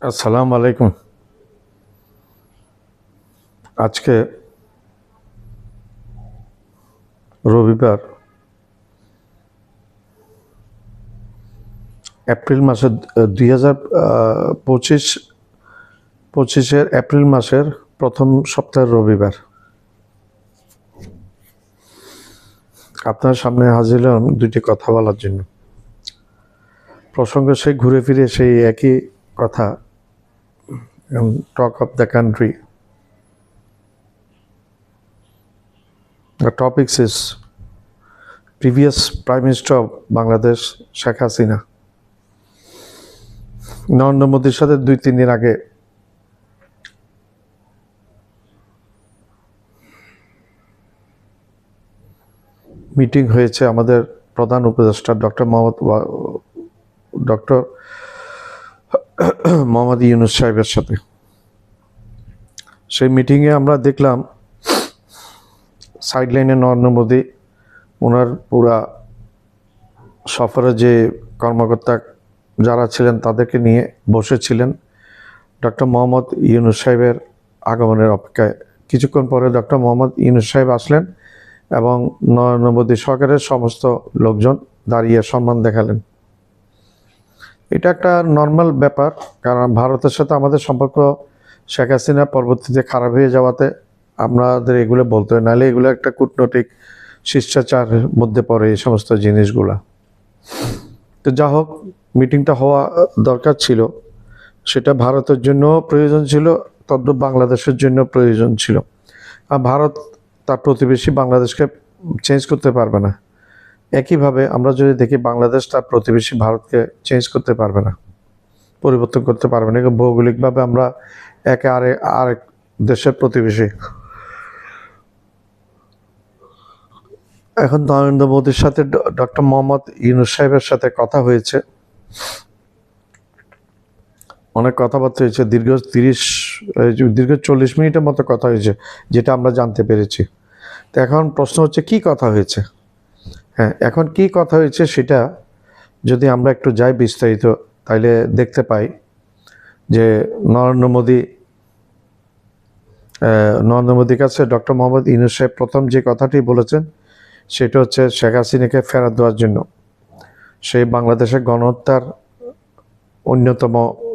আসসালামু আলাইকুম। আজকে রবিবার, এপ্রিল মাসের 2025 এপ্রিল মাসের প্রথম সপ্তাহের রবিবার। আপনার সামনে হাজির হলাম দুইটি কথা বলার জন্য। প্রসঙ্গ সেই ঘুরে ফিরে সেই একই কথা, talk of the country. The topics is previous Prime Minister of Bangladesh, Sheikh Hasina. Narendra মোদীর সাথে 2-3 দিন আগে মিটিং হয়েছে আমাদের প্রধান উপদেষ্টা ডক্টর মোহাম্মদ ইউনূস সাহেবের সাথে। সেই মিটিংয়ে আমরা দেখলাম সাইডলাইনে নরেন্দ্র মোদী ওনার পুরা সফরে যে কর্মকর্তা যারা ছিলেন তাদেরকে নিয়ে বসেছিলেন ডক্টর মোহাম্মদ ইউনূস সাহেবের আগমনের অপেক্ষায়। কিছুক্ষণ পরে ডক্টর মোহাম্মদ ইউনূস সাহেব আসলেন এবং নরেন্দ্র মোদী সরকারের সমস্ত লোকজন দাঁড়িয়ে সম্মান দেখালেন। এটা একটা নর্মাল ব্যাপার, কারণ ভারতের সাথে আমাদের সম্পর্ক শেখ হাসিনা পরবর্তীতে খারাপ হয়ে যাওয়াতে আমাদের এগুলো বলতে হয়, নাহলে এগুলো একটা কূটনৈতিক শিষ্টাচারের মধ্যে পড়ে এই সমস্ত জিনিসগুলা। তো যা হোক, মিটিংটা হওয়া দরকার ছিল, সেটা ভারতের জন্য প্রয়োজন ছিল, তদ্রূপ বাংলাদেশের জন্য প্রয়োজন ছিল। আর ভারত তার প্রতিবেশী বাংলাদেশকে চেঞ্জ করতে পারবে না। একইভাবে আমরা যদি দেখি বাংলাদেশ তার প্রতিবেশী ভারতকে চেঞ্জ করতে পারবে না, পরিবর্তন করতে পারবে না। ভৌগোলিকভাবে আমরা একে আরেক দেশের প্রতিবেশী। এখন নরেন্দ্র মোদীর সাথে ডক্টর মোহাম্মদ ইউনূস সাহেবের সাথে কথা হয়েছে, অনেক কথাবার্তা হয়েছে, দীর্ঘ 40 মিনিটের মতো কথা হয়েছে, যেটা আমরা জানতে পেরেছি। তো এখন প্রশ্ন হচ্ছে কি কথা হয়েছে। হ্যাঁ, এখন কি কথা হয়েছে সেটা যদি আমরা একটু যাই বিস্তারিত, তাইলে দেখতে পাই যে নরেন্দ্র মোদীর কাছে ডক্টর মোহাম্মদ ইউনূস সাহেব প্রথম যে কথাটি বলেছেন সেটা হচ্ছে শেখ হাসিনাকে ফেরত দেওয়ার জন্য। সেই বাংলাদেশের গণহত্যার অন্যতম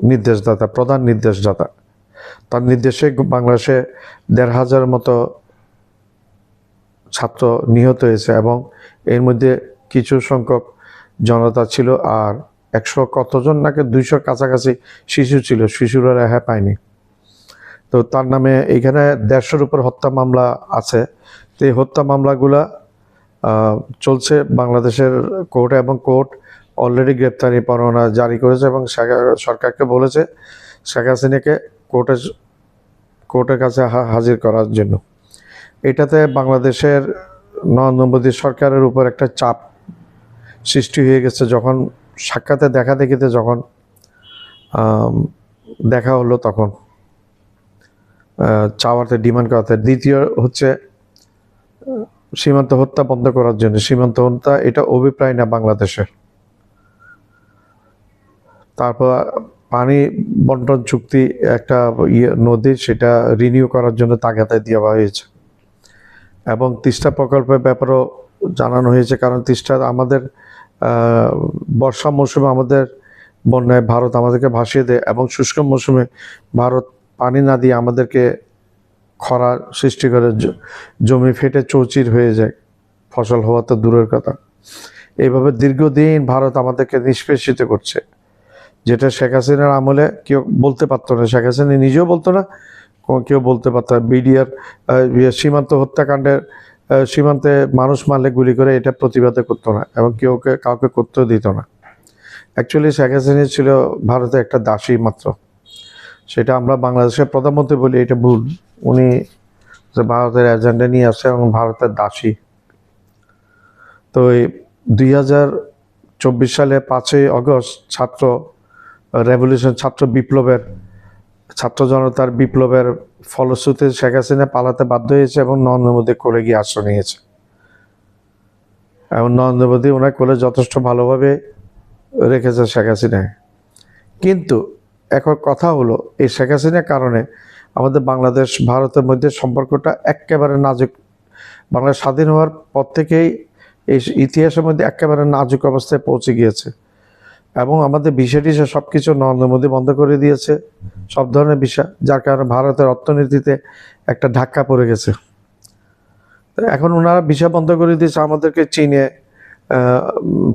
নির্দেশদাতা, প্রধান নির্দেশদাতা। তার নির্দেশে বাংলাদেশে 1,500 মতো ছাত্র নিহত হয়েছে এবং এর মধ্যে কিছু সংখ্যক জনতা ছিল, আর 100 কতজন নাকি 200 কাছাকাছি শিশু ছিল, শিশুরা রেহাই পায়নি। তো তার নামে এখানে 150-র উপর হত্যা মামলা আছে। তো এই হত্যা মামলাগুলা চলছে বাংলাদেশের কোর্টে, এবং কোর্ট অলরেডি গ্রেপ্তারি পরোয়ানা জারি করেছে এবং সরকারকে বলেছে শেখ হাসিনাকে কোর্টের কাছে হাজির করার জন্য। এটাতে বাংলাদেশের নরেন্দ্র মোদী সরকারের উপর একটা চাপ সৃষ্টি হয়ে গেছে। যখন সাক্ষাতে দেখিতে যখন দেখা হলো, তখন চাওয়াতে ডিমান্ড করাতে। দ্বিতীয় হচ্ছে সীমান্ত হত্যা বন্ধ করার জন্য। সীমান্ত হত্যা এটা অভিপ্রায় না বাংলাদেশের। তারপর পানি বন্টন চুক্তি একটা নদী, সেটা রিনিউ করার জন্য তাগাদা দেওয়া হয়েছে, এবং তিস্তা প্রকল্পের ব্যাপারেও জানানো হয়েছে। কারণ তিস্তা আমাদের বর্ষা মৌসুমে আমাদের বন্যায় ভারত আমাদেরকে ভাসিয়ে দেয়, এবং শুষ্ক মৌসুমে ভারত পানি না দিয়ে আমাদেরকে খরা সৃষ্টি করে, জমি ফেটে চৌচির হয়ে যায়, ফসল হওয়া তো দূরের কথা। এইভাবে দীর্ঘদিন ভারত আমাদেরকে নিষ্পেষিত করছে, যেটা শেখ হাসিনার আমলে কেউ বলতে পারতো না। শেখ হাসিনা নিজেও বলতো না, কেউ বলতে পারতো না। বিডিআর সীমান্ত হত্যাকাণ্ডের সীমান্তে মানুষ মারলে গুলি করে এটা প্রতিবাদ করতো না, এবং কাউকে করতেও দিত না। অ্যাকচুয়ালি শেখ হাসিনা ছিল ভারতের একটা দাসী মাত্র। সেটা আমরা বাংলাদেশের প্রধানমন্ত্রী বলি, এটা ভুল। উনি ভারতের এজেন্ডা নিয়ে আসে এবং ভারতের দাসী। তো এই 2024 সালে 5ই অগস্ট ছাত্র রেভলিউশন, ছাত্র জনতার বিপ্লবের ফলশ্রুতিতে শেখ হাসিনা পালাতে বাধ্য হয়েছে এবং নরেন্দ্র মোদী কোলে গিয়ে আশ্রয় নিয়েছে। এবং নরেন্দ্র মোদী ওনার কোলে যথেষ্ট ভালোভাবে রেখেছে শেখ হাসিনায়। কিন্তু এখন কথা হলো এই শেখ হাসিনার কারণে আমাদের বাংলাদেশ ভারতের মধ্যে সম্পর্কটা একেবারে নাজুক, বাংলা স্বাধীন হওয়ার পর থেকেই এই ইতিহাসের মধ্যে একেবারে নাজুক অবস্থায় পৌঁছে গিয়েছে। এবং আমাদের ভিসা টিসা সব কিছু নরেন্দ্র মোদী বন্ধ করে দিয়েছে, সব ধরনের ভিসা, যার কারণে ভারতের অর্থনীতিতে একটা ধাক্কা পড়ে গেছে। এখন ওনারা ভিসা বন্ধ করে দিয়েছে, আমাদেরকে চীনে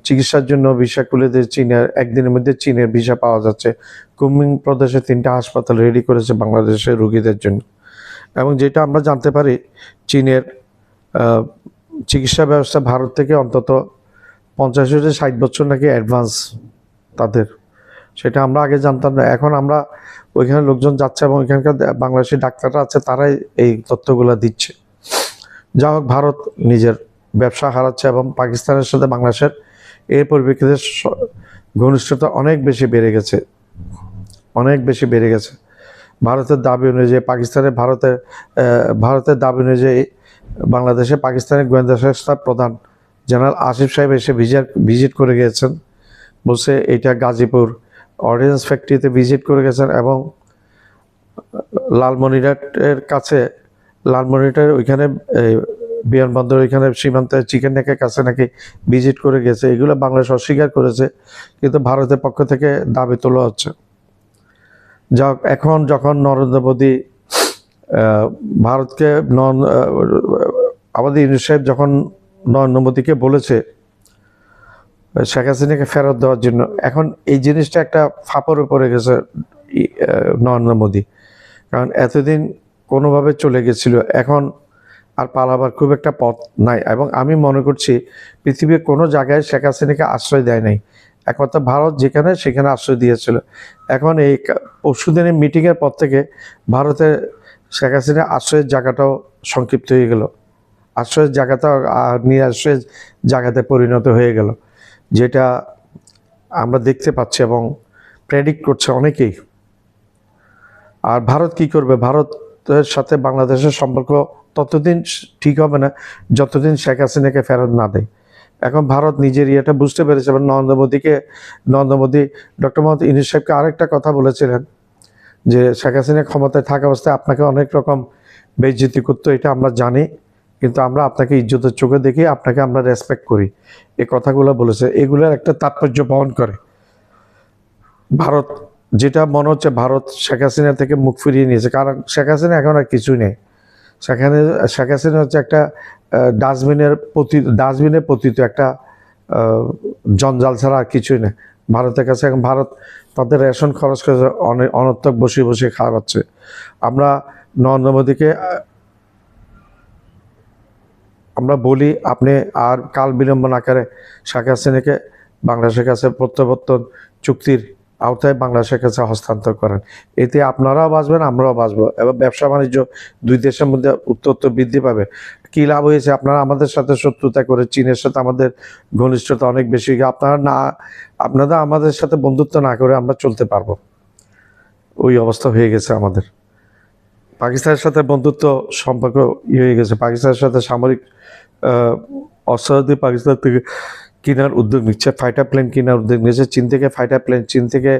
চিকিৎসার জন্য ভিসা খুলে দিয়ে চীনের একদিনের মধ্যে চীনের ভিসা পাওয়া যাচ্ছে। কুমিং প্রদেশে 3টা হাসপাতাল রেডি করেছে বাংলাদেশের রোগীদের জন্য। এবং যেটা আমরা জানতে পারি, চীনের চিকিৎসা ব্যবস্থা ভারত থেকে অন্তত 50-60 বছর নাকি অ্যাডভান্স তাদের, সেটা আমরা আগে জানতাম না। এখন আমরা ওইখানে লোকজন যাচ্ছে এবং ওইখানকার বাংলাদেশি ডাক্তাররা আছে, তারাই এই তথ্যগুলো দিচ্ছে। যা হোক, ভারত নিজের ব্যবসা হারাচ্ছে এবং পাকিস্তানের সাথে বাংলাদেশের এর পরিপ্রেক্ষিতে ঘনিষ্ঠতা অনেক বেশি বেড়ে গেছে, অনেক বেশি বেড়ে গেছে। ভারতের দাবি অনুযায়ী ভারতের দাবি অনুযায়ী বাংলাদেশে পাকিস্তানের গোয়েন্দা সংস্থার প্রধান জেনারেল আসিফ সাহেব এসে ভিজিট করে গিয়েছেন। বলছে এটা গাজীপুর অর্ডিন্যান্স ফ্যাক্টরিতে ভিজিট করে গেছেন এবং লালমনিরহাটের ওইখানে বিমানবন্দর ওইখানে সীমান্তে চিকেন নেকের কাছে নাকি ভিজিট করে গেছে। এগুলো বাংলাদেশ অস্বীকার করেছে, কিন্তু ভারতের পক্ষ থেকে দাবি তোলা হচ্ছে। যা এখন যখন নরেন্দ্র মোদী ভারতকে আমাদের ইউনূস সাহেব যখন নরেন্দ্র মোদীকে বলেছে শেখ হাসিনাকে ফেরত দেওয়ার জন্য, এখন এই জিনিসটা একটা ফাঁপড়ে পড়ে গেছে নরেন্দ্র মোদী। কারণ এতদিন কোনোভাবে চলে গেছিল, এখন আর পালাবার খুব একটা পথ নাই। এবং আমি মনে করছি পৃথিবীর কোনো জায়গায় শেখ হাসিনাকে আশ্রয় দেয় নাই, একমাত্র ভারত যেখানে সেখানে আশ্রয় দিয়েছিল। এখন এই পরশুদিনের মিটিংয়ের পর থেকে ভারতের শেখ হাসিনার আশ্রয়ের জায়গাটাও সংক্ষিপ্ত হয়ে গেল, আশ্রয়ের জায়গাটাও নিরাশ্রয়ের জায়গাতে পরিণত হয়ে গেল, যেটা আমরা দেখতে পাচ্ছি এবং প্রেডিক্ট করছে অনেকেই। আর ভারত কি করবে? ভারতের সাথে বাংলাদেশের সম্পর্ক ততদিন ঠিক হবে না যতদিন শেখ হাসিনাকে ফেরত না দেয়। এখন ভারত নিজের ইয়েটা বুঝতে পেরেছে এবং নরেন্দ্র মোদী ডক্টর মোহাম্মদ ইউনূস সাহেবকে আরেকটা কথা বলেছিলেন যে শেখ হাসিনা ক্ষমতায় থাকা অবস্থায় আপনাকে অনেক রকম বেইজ্জতি করতো, এটা আমরা জানি, কিন্তু আমরা আপনাকে ইজ্জতের চোখে দেখি, আপনাকে আমরা রেসপেক্ট করি। এই কথাগুলো বলেছে, এগুলোর একটা তাৎপর্য বহন করে। ভারত যেটা মনে হচ্ছে ভারত শেখ হাসিনা থেকে মুখ ফিরিয়ে নিয়েছে, কারণ শেখ হাসিনা এখন আর কিছুই নেই। শেখ হাসিনা হচ্ছে একটা ডাস্টবিনে পতিত একটা জঞ্জাল ছাড়া আর কিছুই নেই ভারতের কাছে। এখন ভারত তাদের রেশন খরচ করে অনর্থক বসে বসে খাওয়াচ্ছে। আমরা নরেন্দ্র মোদীকে আমরা বলি, আপনি আর কাল বিলম্ব না করে শেখ হাসিনাকে বাংলাদেশের কাছে প্রত্যাবর্তন চুক্তির আওতায় বাংলাদেশের কাছে হস্তান্তর করেন। এতে আপনারাও বাঁচবেন, আমরাও বাঁচবো এবং ব্যবসা বাণিজ্য দুই দেশের মধ্যে উত্তরোত্তর বৃদ্ধি পাবে। কী লাভ হয়েছে? আপনারা আমাদের সাথে শত্রুতা করে চীনের সাথে আমাদের ঘনিষ্ঠতা অনেক বেশি, আপনারা আমাদের সাথে বন্ধুত্ব না করে আমরা চলতে পারবো, ওই অবস্থা হয়ে গেছে আমাদের। পাকিস্তানের সাথে বন্ধুত্ব সম্পর্ক হয়ে গেছে, পাকিস্তানের সাথে সামরিক অস্ত্রাদি পাকিস্তান থেকে কেনার উদ্যোগ নিচ্ছে, ফাইটার প্লেন কেনার উদ্যোগ নিয়েছে চীন থেকে, ফাইটার প্লেন চীন থেকে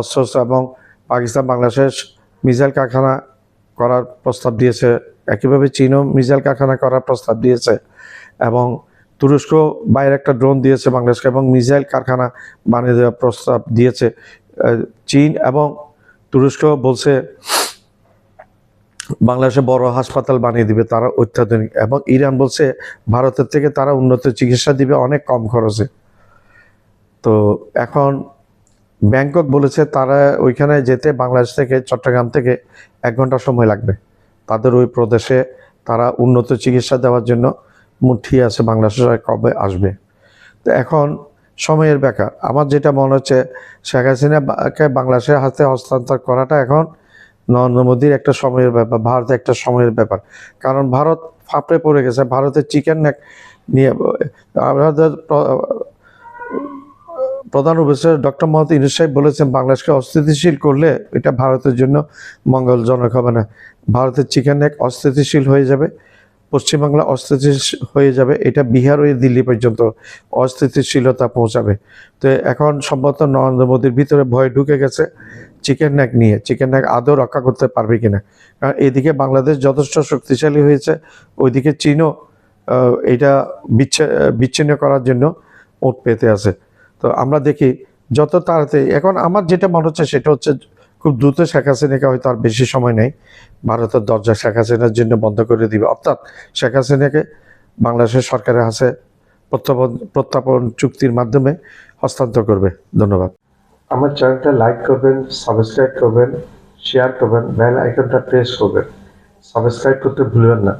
অস্ত্র, এবং পাকিস্তান বাংলাদেশের মিসাইল কারখানা করার প্রস্তাব দিয়েছে। একইভাবে চীনও মিসাইল কারখানা করার প্রস্তাব দিয়েছে এবং তুরস্ক বাইরে একটা ড্রোন দিয়েছে বাংলাদেশকে এবং মিসাইল কারখানা বানিয়ে দেওয়ার প্রস্তাব দিয়েছে। চীন এবং তুরস্ক বলছে বাংলাদেশে বড় হাসপাতাল বানিয়ে দিবে তারা অত্যাধুনিক, এবং ইরান বলছে ভারতের থেকে তারা উন্নত চিকিৎসা দিবে অনেক কম খরচে। তো এখন ব্যাংকক বলেছে তারা ওইখানে যেতে বাংলাদেশ থেকে চট্টগ্রাম থেকে 1 ঘন্টা সময় লাগবে, তাদের ওই প্রদেশে তারা উন্নত চিকিৎসা দেওয়ার জন্য মুঠিয়ে আছে বাংলাদেশে কবে আসবে। তো এখন সময়ের ব্যাপার। আমার যেটা মনে হচ্ছে শেখ হাসিনাকে বাংলাদেশের হাতে হস্তান্তর করাটা এখন নরেন্দ্র মোদীর একটা সময়ের ব্যাপার, ভারতের একটা সময়ের ব্যাপার। কারণ ভারত ফাঁপড়ে পড়ে গেছে, ভারতের চিকেন নেক নিয়ে আমাদের প্রধান উপদেষ্টা ডক্টর মোহাম্মদ ইউনূস সাহেব বলেছেন বাংলাদেশকে অস্থিতিশীল করলে এটা ভারতের জন্য মঙ্গলজনক হবে না। ভারতের চিকেন নেক অস্থিতিশীল হয়ে যাবে, পশ্চিমবাংলা অস্থিতিশীল হয়ে যাবে, এটা বিহার হয়ে দিল্লি পর্যন্ত অস্থিতিশীলতা পৌঁছাবে। তো এখন সম্ভবত নরেন্দ্র মোদীর ভিতরে ভয় ঢুকে গেছে, চিকেন নেক নিয়ে, চিকেন নেক আদৌ রক্ষা করতে পারবে কিনা। কারণ এদিকে বাংলাদেশ যথেষ্ট শক্তিশালী হয়েছে, ওইদিকে চীনও এটা বিচ্ছিন্ন করার জন্য ওট পেতে আছে। তো আমরা দেখি যত তাড়াতাড়ি, এখন আমার যেটা মনে হচ্ছে সেটা হচ্ছে খুব দ্রুত শেখ হাসিনাকে, হয়তো আর বেশি সময় নেই, ভারতের দরজা শেখ হাসিনার জন্য বন্ধ করে দিবে, অর্থাৎ শেখ হাসিনাকে বাংলাদেশের সরকারের কাছে প্রত্যর্পণ চুক্তির মাধ্যমে হস্তান্তর করবে। ধন্যবাদ। আমার চ্যানেলটা লাইক করবেন, সাবস্ক্রাইব করবেন, শেয়ার করবেন, বেল আইকনটা প্রেস করবেন, সাবস্ক্রাইব করতে ভুলবেন না।